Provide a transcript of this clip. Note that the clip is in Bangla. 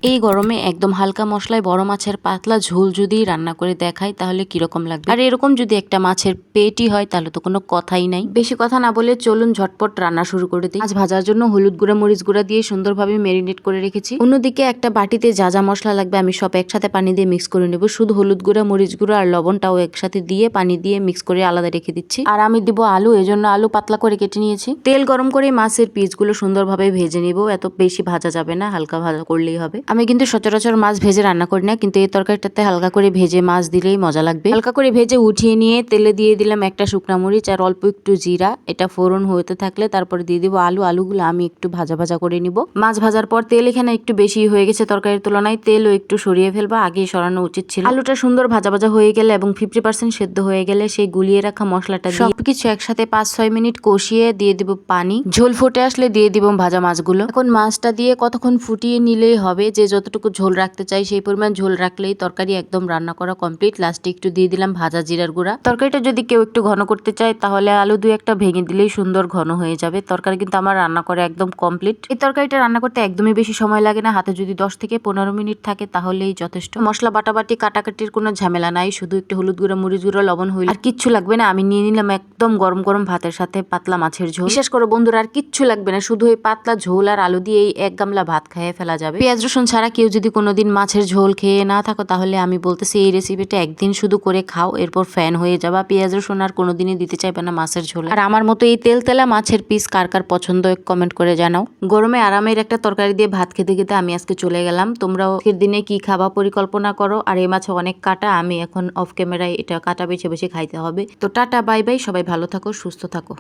এই গরমে একদম হালকা মশলায় বড় মাছের পাতলা ঝোল যদি রান্না করে দেখাই তাহলে কিরকম লাগবে। আর এরকম যদি একটা মাছের পেটি হয় তাহলে তো কোনো কথাই নাই। বেশি কথা না বলে চলুন ঝটপট রান্না শুরু করে দিই। মাছ ভাজার জন্য হলুদ গুঁড়া মরিচ গুঁড়া দিয়ে সুন্দরভাবে ম্যারিনেট করে রেখেছি। অন্যদিকে একটা বাটিতে যা যা মশলা লাগবে আমি সব একসাথে পানি দিয়ে মিক্স করে নেব। শুধু হলুদ গুঁড়া মরিচ গুঁড়া আর লবণটাও একসাথে দিয়ে পানি দিয়ে মিক্স করে আলাদা রেখে দিচ্ছি। আর আমি দিব আলু, এজন্য আলু পাতলা করে কেটে নিয়েছি। তেল গরম করে মাছের পিসগুলো সুন্দরভাবে ভেজে নিব। এত বেশি ভাজা যাবে না, হালকা ভাজা করলেই হবে। আমি কিন্তু সচরাচর মাছ ভেজে রান্না করি না, কিন্তু এই তরকারিটাতে হালকা করে ভেজে মাছ দিলেই মজা লাগবে। হালকা করে ভেজে উঠিয়ে নিয়ে তেলে দিয়ে দিলাম একটা শুকনা মরিচ আর অল্প একটু জিরা। এটা ফোড়ন হতে থাকলে তারপরে দিয়ে দিব আলু। আলুগুলো আমি একটু ভাজা ভাজা করে নিব। মাছ ভাজার পর তেল এখানে একটু বেশি হয়ে গেছে তরকারির তুলনায়, তেলও একটু সরিয়ে ফেলবো, আগেই সরানো উচিত ছিল। আলুটা সুন্দর ভাজা ভাজা হয়ে গেলে এবং 50% সেদ্ধ হয়ে গেলে সেই গুলিয়ে রাখা মশলাটা দিয়ে সবকিছু একসাথে 5-6 মিনিট কষিয়ে দিয়ে দিব পানি। ঝোল ফুটে আসলে দিয়ে দিব ভাজা মাছগুলো। এখন মাছটা দিয়ে কতক্ষণ ফুটিয়ে নিলেই হবে। যে যতটুকু ঝোল রাখতে চাই সেই পরিমাণ ঝোল রাখলেই তরকারি একদম রান্না করা কমপ্লিট। লাস্টে একটু দিয়ে দিলাম ভাজা জিরার গুঁড়া। তরকারিটা যদি কেউ একটু ঘন করতে চায় তাহলে আলু 2-1টা ভেঙে দিলেই সুন্দর ঘন হয়ে যাবে। তরকারি কিন্তু আমার রান্না করা একদম কমপ্লিট। এই তরকারিটা রান্না করতে একদমই বেশি সময় লাগে না, হাতে যদি 10 থেকে 15 মিনিট থাকে তাহলেই যথেষ্ট। মশলা বাটাবাটি কাটাকাটির কোনো ঝামেলা নাই, শুধু একটু হলুদ গুঁড়া মরিচ গুঁড়া লবণ হইলে আর কিচ্ছু লাগবে না। আমি নিয়ে নিলাম একদম গরম গরম ভাতের সাথে পাতলা মাছের ঝোল। বিশেষ করে বন্ধুরা আর কিচ্ছু লাগবে না, শুধু এই পাতলা ঝোল আর আলু দিয়ে এই 1 গামলা ভাত খেয়ে ফেলা যাবে। পেঁয়াজ রসুন ছাড়া কেউ যদি কোনোদিন মাছের ঝোল খেয়ে না থাকো তাহলে আমি বলতেছি এই রেসিপিটা একদিন শুধু করে খাও, এরপর ফ্যান হয়ে যাবা। পেঁয়াজ রসুন আর কোনোদিনই দিতে চাইবে না মাছের ঝোল। আর আমার মতো এই তেলতেলা মাছের পিস কার কার পছন্দ কমেন্ট করে জানাও। গরমে আরামের একটা তরকারি দিয়ে ভাত খেতে খেতে আমি আজকে চলে গেলাম। তোমরাও আজকের দিনে কি খাবা পরিকল্পনা করো। আর এই মাছে অনেক কাটা, আমি এখন অফ ক্যামেরায় এটা কাটা বেছে বেছে খাইতে হবে। তো টাটা বাই বাই, সবাই ভালো থাকো সুস্থ থাকো।